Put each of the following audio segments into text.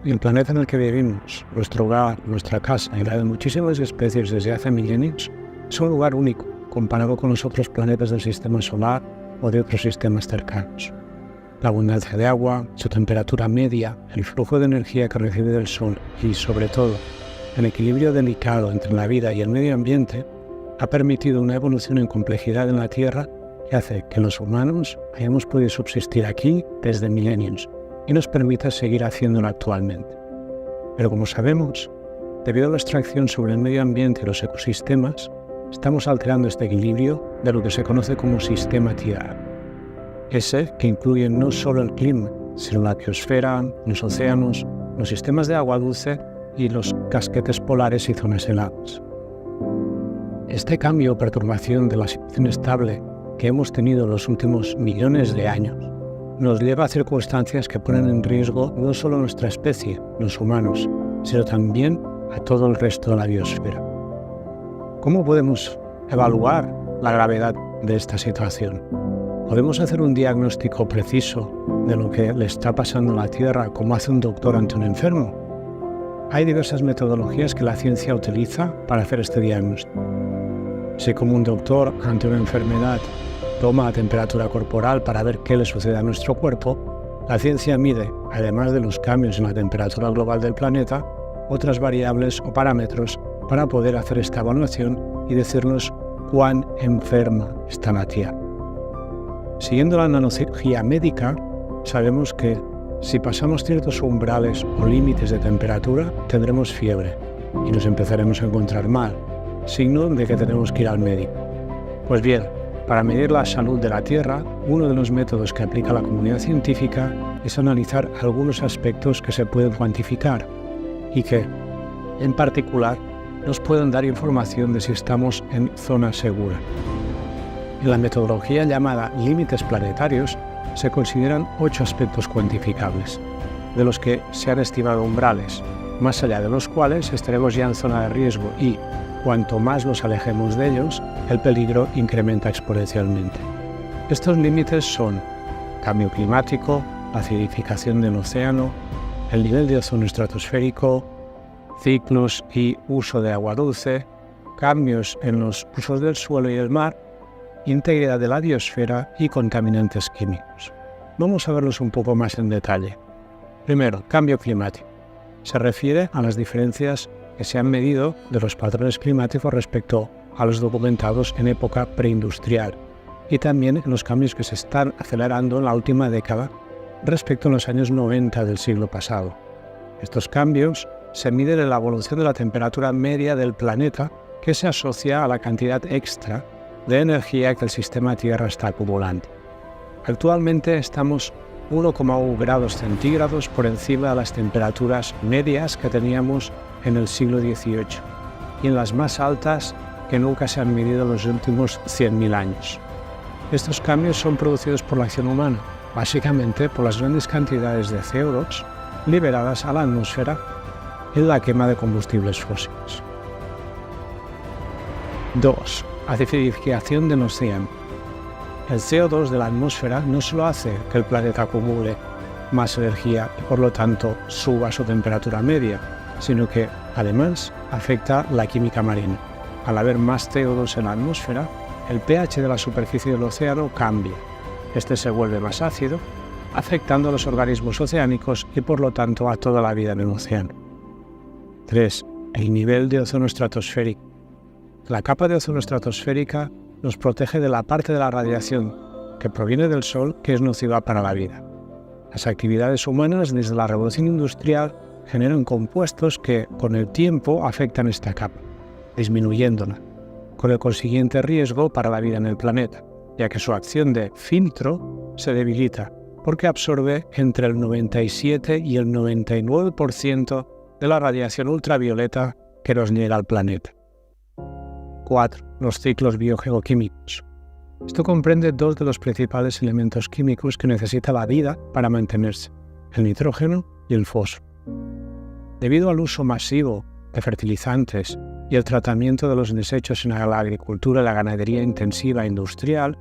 El planeta en el que vivimos, nuestro hogar, nuestra casa y la de muchísimas especies desde hace milenios, es un lugar único comparado con los otros planetas del sistema solar o de otros sistemas cercanos. La abundancia de agua, su temperatura media, el flujo de energía que recibe del Sol y, sobre todo, el equilibrio delicado entre la vida y el medio ambiente ha permitido una evolución en complejidad en la Tierra que hace que los humanos hayamos podido subsistir aquí desde milenios y nos permita seguir haciéndolo actualmente. Pero como sabemos, debido a la extracción sobre el medio ambiente y los ecosistemas, estamos alterando este equilibrio de lo que se conoce como sistema Tierra. Ese que incluye no solo el clima, sino la biosfera, los océanos, los sistemas de agua dulce y los casquetes polares y zonas heladas. Este cambio o perturbación de la situación estable que hemos tenido en los últimos millones de años nos lleva a circunstancias que ponen en riesgo no solo nuestra especie, los humanos, sino también a todo el resto de la biosfera. ¿Cómo podemos evaluar la gravedad de esta situación? ¿Podemos hacer un diagnóstico preciso de lo que le está pasando a la Tierra como hace un doctor ante un enfermo? Hay diversas metodologías que la ciencia utiliza para hacer este diagnóstico. Si como un doctor ante una enfermedad toma la temperatura corporal para ver qué le sucede a nuestro cuerpo, la ciencia mide, además de los cambios en la temperatura global del planeta, otras variables o parámetros para poder hacer esta evaluación y decirnos cuán enferma está la Tierra. Siguiendo la analogía médica, sabemos que si pasamos ciertos umbrales o límites de temperatura, tendremos fiebre y nos empezaremos a encontrar mal, signo de que tenemos que ir al médico. Pues bien, para medir la salud de la Tierra, uno de los métodos que aplica la comunidad científica es analizar algunos aspectos que se pueden cuantificar y que, en particular, nos pueden dar información de si estamos en zona segura. En la metodología llamada límites planetarios se consideran 8 aspectos cuantificables, de los que se han estimado umbrales, más allá de los cuales estaremos ya en zona de riesgo y, cuanto más nos alejemos de ellos, el peligro incrementa exponencialmente. Estos límites son cambio climático, acidificación del océano, el nivel de ozono estratosférico, ciclos y uso de agua dulce, cambios en los usos del suelo y el mar, integridad de la biosfera y contaminantes químicos. Vamos a verlos un poco más en detalle. Primero, cambio climático. Se refiere a las diferencias que se han medido de los patrones climáticos respecto a los documentados en época preindustrial y también en los cambios que se están acelerando en la última década respecto a los años 90 del siglo pasado. Estos cambios se miden en la evolución de la temperatura media del planeta que se asocia a la cantidad extra de energía que el sistema Tierra está acumulando. Actualmente estamos 1,1 grados centígrados por encima de las temperaturas medias que teníamos en el siglo XVIII y en las más altas que nunca se han medido en los últimos 100.000 años. Estos cambios son producidos por la acción humana, básicamente por las grandes cantidades de CO2 liberadas a la atmósfera en la quema de combustibles fósiles. 2. Acidificación del océano. El CO2 de la atmósfera no solo hace que el planeta acumule más energía y por lo tanto suba su temperatura media, sino que además afecta la química marina. Al haber más CO2 en la atmósfera, el pH de la superficie del océano cambia. Este se vuelve más ácido, afectando a los organismos oceánicos y por lo tanto a toda la vida en el océano. 3. El nivel de ozono estratosférico. La capa de ozono estratosférica nos protege de la parte de la radiación que proviene del Sol que es nociva para la vida. Las actividades humanas desde la revolución industrial generan compuestos que con el tiempo afectan esta capa, disminuyéndola, con el consiguiente riesgo para la vida en el planeta, ya que su acción de filtro se debilita porque absorbe entre el 97 y el 99% de la radiación ultravioleta que nos llega al planeta. 4. Los ciclos biogeoquímicos. Esto comprende 2 de los principales elementos químicos que necesita la vida para mantenerse, el nitrógeno y el fósforo. Debido al uso masivo de fertilizantes y el tratamiento de los desechos en la agricultura y la ganadería intensiva e industrial,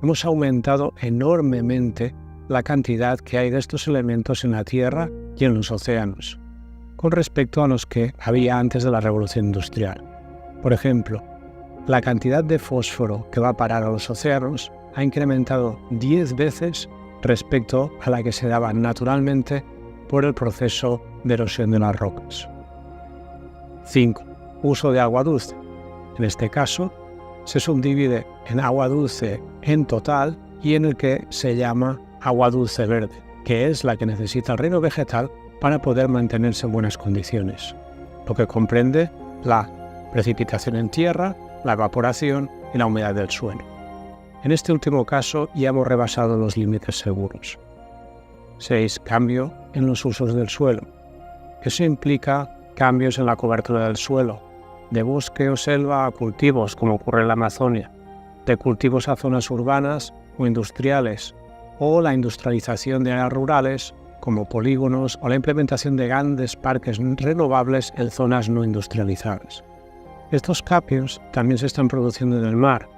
hemos aumentado enormemente la cantidad que hay de estos elementos en la Tierra y en los océanos, con respecto a los que había antes de la revolución industrial. Por ejemplo, la cantidad de fósforo que va a parar a los océanos ha incrementado 10 veces respecto a la que se daba naturalmente por el proceso de erosión de las rocas. 5. Uso de agua dulce. En este caso, se subdivide en agua dulce en total y en el que se llama agua dulce verde, que es la que necesita el reino vegetal para poder mantenerse en buenas condiciones, lo que comprende la precipitación en tierra, la evaporación y la humedad del suelo. En este último caso ya hemos rebasado los límites seguros. 6. Cambio en los usos del suelo. Eso implica cambios en la cobertura del suelo, de bosque o selva a cultivos, como ocurre en la Amazonia, de cultivos a zonas urbanas o industriales, o la industrialización de áreas rurales, como polígonos, o la implementación de grandes parques renovables en zonas no industrializadas. Estos cambios también se están produciendo en el mar.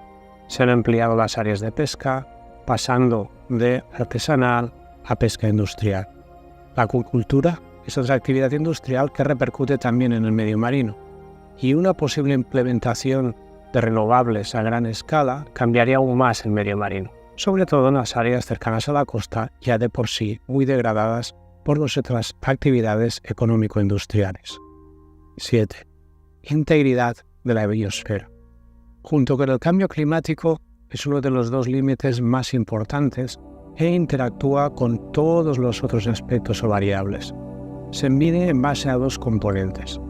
Se han ampliado las áreas de pesca, pasando de artesanal a pesca industrial. La acuicultura es otra actividad industrial que repercute también en el medio marino, y una posible implementación de renovables a gran escala cambiaría aún más el medio marino, sobre todo en las áreas cercanas a la costa, ya de por sí muy degradadas por nuestras actividades económico-industriales. 7. Integridad de la biosfera. Junto con el cambio climático, es uno de los dos límites más importantes e interactúa con todos los otros aspectos o variables. Se mide en base a dos componentes: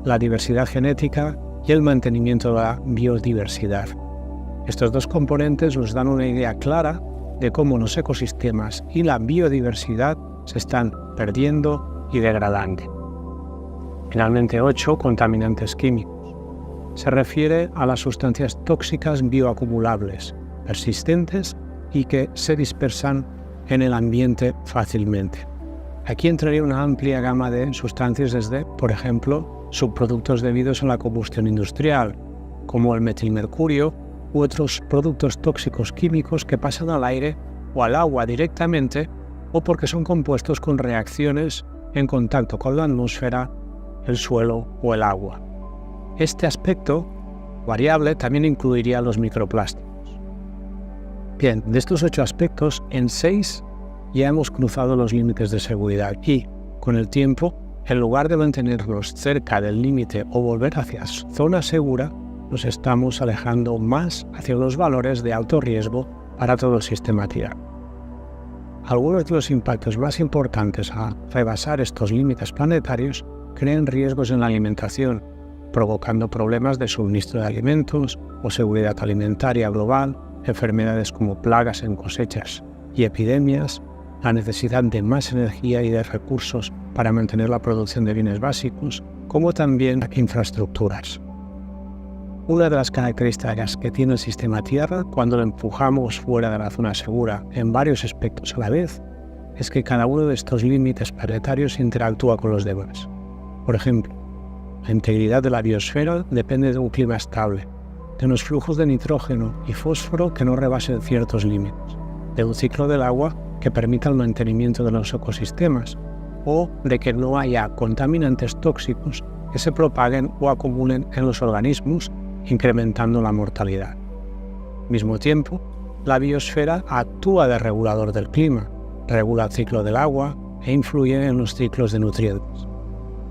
la diversidad genética y el mantenimiento de la biodiversidad. Estos dos componentes nos dan una idea clara de cómo los ecosistemas y la biodiversidad se están perdiendo y degradando. Finalmente, 8. Contaminantes químicos. Se refiere a las sustancias tóxicas bioacumulables, persistentes y que se dispersan en el ambiente fácilmente. Aquí entraría una amplia gama de sustancias desde, por ejemplo, subproductos debidos a la combustión industrial, como el metilmercurio u otros productos tóxicos químicos que pasan al aire o al agua directamente, o porque son compuestos con reacciones en contacto con la atmósfera, el suelo o el agua. Este aspecto variable también incluiría los microplásticos. Bien, de estos 8 aspectos, en 6 ya hemos cruzado los límites de seguridad y, con el tiempo, en lugar de mantenernos cerca del límite o volver hacia zona segura, nos estamos alejando más hacia los valores de alto riesgo para todo el sistema Tierra. Algunos de los impactos más importantes a rebasar estos límites planetarios crean riesgos en la alimentación, provocando problemas de suministro de alimentos o seguridad alimentaria global, enfermedades como plagas en cosechas y epidemias, la necesidad de más energía y de recursos para mantener la producción de bienes básicos, como también infraestructuras. Una de las características que tiene el sistema Tierra cuando lo empujamos fuera de la zona segura en varios aspectos a la vez es que cada uno de estos límites planetarios interactúa con los demás. Por ejemplo, la integridad de la biosfera depende de un clima estable, de unos flujos de nitrógeno y fósforo que no rebasen ciertos límites, de un ciclo del agua que permita el mantenimiento de los ecosistemas o de que no haya contaminantes tóxicos que se propaguen o acumulen en los organismos, incrementando la mortalidad. Al mismo tiempo, la biosfera actúa de regulador del clima, regula el ciclo del agua e influye en los ciclos de nutrientes.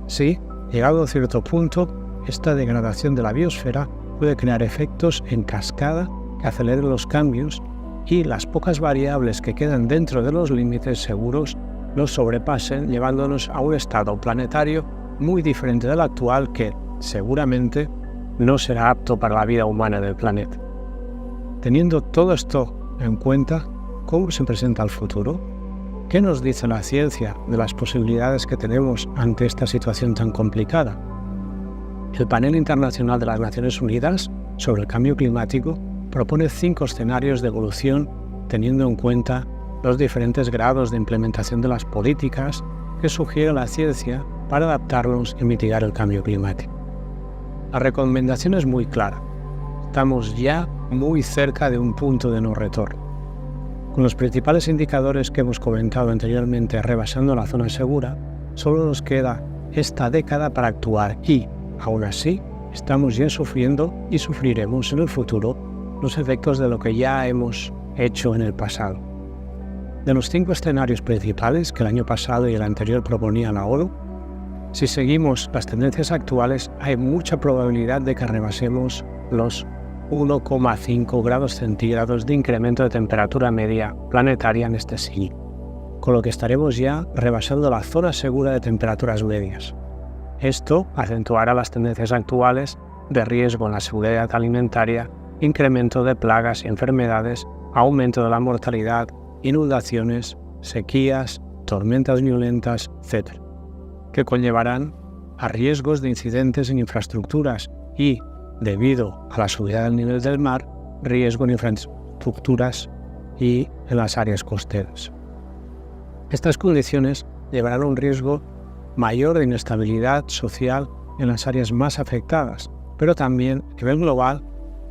Sí, llegado a cierto punto, esta degradación de la biosfera puede crear efectos en cascada que aceleren los cambios y las pocas variables que quedan dentro de los límites seguros los sobrepasen, llevándonos a un estado planetario muy diferente del actual que, seguramente, no será apto para la vida humana del planeta. Teniendo todo esto en cuenta, ¿cómo se presenta el futuro? ¿Qué nos dice la ciencia de las posibilidades que tenemos ante esta situación tan complicada? El Panel Internacional de las Naciones Unidas sobre el Cambio Climático propone 5 escenarios de evolución teniendo en cuenta los diferentes grados de implementación de las políticas que sugiere la ciencia para adaptarlos y mitigar el cambio climático. La recomendación es muy clara. Estamos ya muy cerca de un punto de no retorno. Con los principales indicadores que hemos comentado anteriormente rebasando la zona segura, solo nos queda esta década para actuar y, aún así, estamos ya sufriendo y sufriremos en el futuro los efectos de lo que ya hemos hecho en el pasado. De los 5 escenarios principales que el año pasado y el anterior proponían la ONU, si seguimos las tendencias actuales, hay mucha probabilidad de que rebasemos los 1,5 grados centígrados de incremento de temperatura media planetaria en este siglo, con lo que estaremos ya rebasando la zona segura de temperaturas medias. Esto acentuará las tendencias actuales de riesgo en la seguridad alimentaria, incremento de plagas y enfermedades, aumento de la mortalidad, inundaciones, sequías, tormentas violentas, etc., que conllevarán a riesgos de incidentes en infraestructuras y, debido a la subida del nivel del mar, riesgo en infraestructuras y en las áreas costeras. Estas condiciones llevarán a un riesgo mayor de inestabilidad social en las áreas más afectadas, pero también, a nivel global,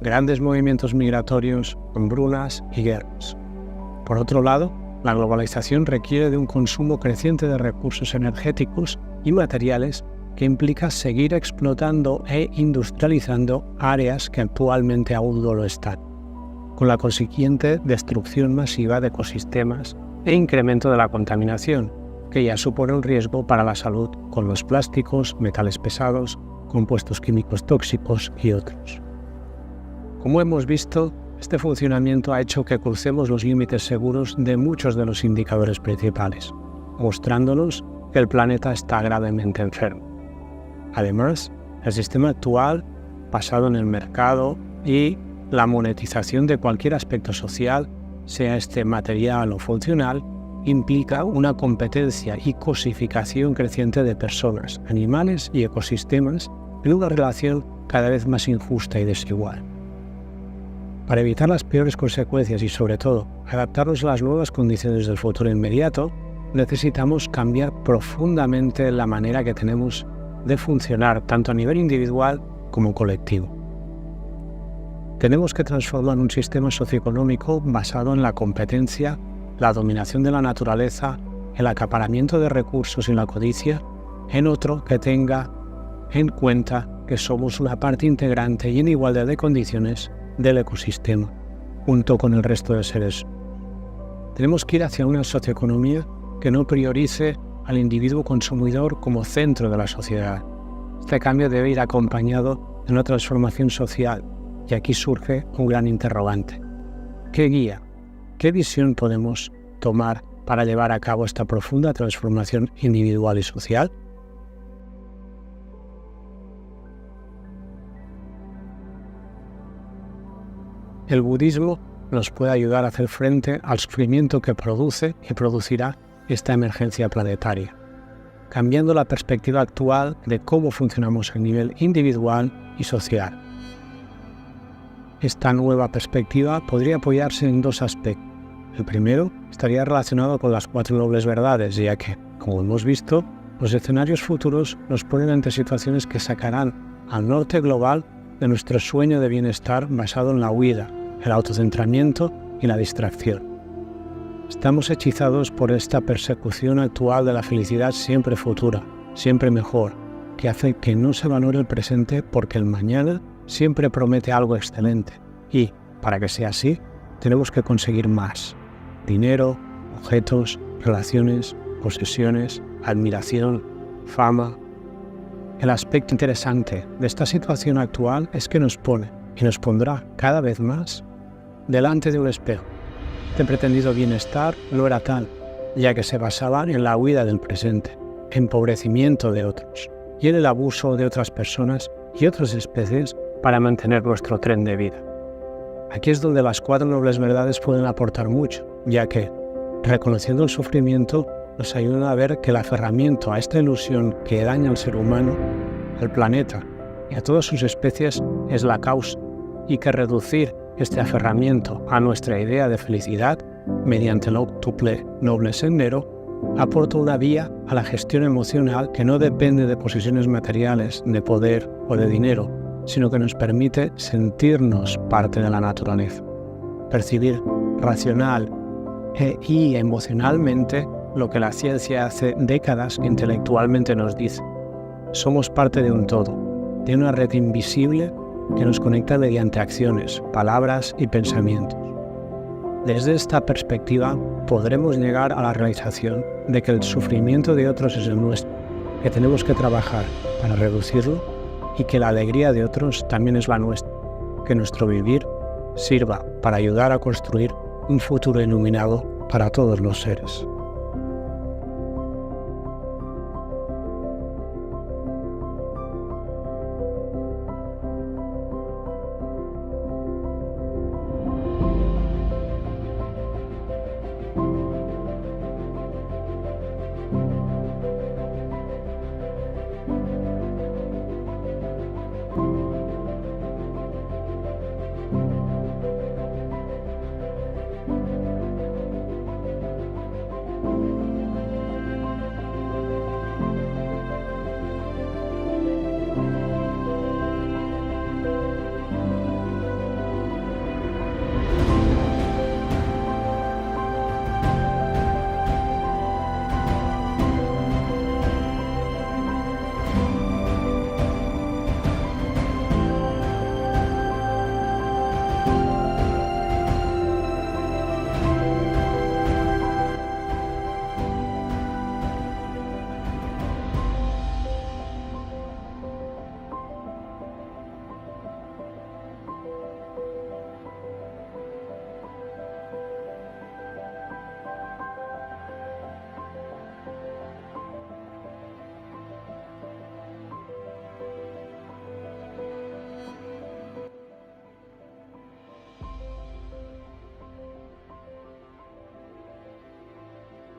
grandes movimientos migratorios, hambrunas y guerras. Por otro lado, la globalización requiere de un consumo creciente de recursos energéticos y materiales que implica seguir explotando e industrializando áreas que actualmente aún no lo están, con la consiguiente destrucción masiva de ecosistemas e incremento de la contaminación, que ya supone un riesgo para la salud con los plásticos, metales pesados, compuestos químicos tóxicos y otros. Como hemos visto, este funcionamiento ha hecho que crucemos los límites seguros de muchos de los indicadores principales, mostrándonos que el planeta está gravemente enfermo. Además, el sistema actual, basado en el mercado y la monetización de cualquier aspecto social, sea este material o funcional, implica una competencia y cosificación creciente de personas, animales y ecosistemas en una relación cada vez más injusta y desigual. Para evitar las peores consecuencias y, sobre todo, adaptarnos a las nuevas condiciones del futuro inmediato, necesitamos cambiar profundamente la manera que tenemos de funcionar tanto a nivel individual como colectivo. Tenemos que transformar un sistema socioeconómico basado en la competencia, la dominación de la naturaleza, el acaparamiento de recursos y la codicia, en otro que tenga en cuenta que somos una parte integrante y en igualdad de condiciones del ecosistema, junto con el resto de seres. Tenemos que ir hacia una socioeconomía que no priorice al individuo consumidor como centro de la sociedad. Este cambio debe ir acompañado de una transformación social, y aquí surge un gran interrogante. ¿Qué guía? ¿Qué visión podemos tomar para llevar a cabo esta profunda transformación individual y social? El budismo nos puede ayudar a hacer frente al sufrimiento que produce y producirá esta emergencia planetaria, cambiando la perspectiva actual de cómo funcionamos a nivel individual y social. Esta nueva perspectiva podría apoyarse en 2 aspectos. El primero estaría relacionado con las 4 nobles verdades, ya que, como hemos visto, los escenarios futuros nos ponen ante situaciones que sacarán al norte global de nuestro sueño de bienestar basado en la huida, el autocentramiento y la distracción. Estamos hechizados por esta persecución actual de la felicidad siempre futura, siempre mejor, que hace que no se valore el presente porque el mañana siempre promete algo excelente y, para que sea así, tenemos que conseguir más: dinero, objetos, relaciones, posesiones, admiración, fama. El aspecto interesante de esta situación actual es que nos pone y nos pondrá cada vez más delante de un espejo. Este pretendido bienestar no era tal, ya que se basaba en la huida del presente, empobrecimiento de otros y en el abuso de otras personas y otras especies para mantener nuestro tren de vida. Aquí es donde las 4 nobles verdades pueden aportar mucho, ya que, reconociendo el sufrimiento, nos ayudan a ver que el aferramiento a esta ilusión que daña al ser humano, al planeta y a todas sus especies es la causa, y que reducir este aferramiento a nuestra idea de felicidad mediante el octuple noble sendero aporta una vía a la gestión emocional que no depende de posiciones materiales, de poder o de dinero, sino que nos permite sentirnos parte de la naturaleza, percibir racional y emocionalmente lo que la ciencia hace décadas intelectualmente nos dice, Somos parte de un todo, de una red invisible que nos conecta mediante acciones, palabras y pensamientos. Desde esta perspectiva, podremos llegar a la realización de que el sufrimiento de otros es el nuestro, que tenemos que trabajar para reducirlo y que la alegría de otros también es la nuestra, que nuestro vivir sirva para ayudar a construir un futuro iluminado para todos los seres.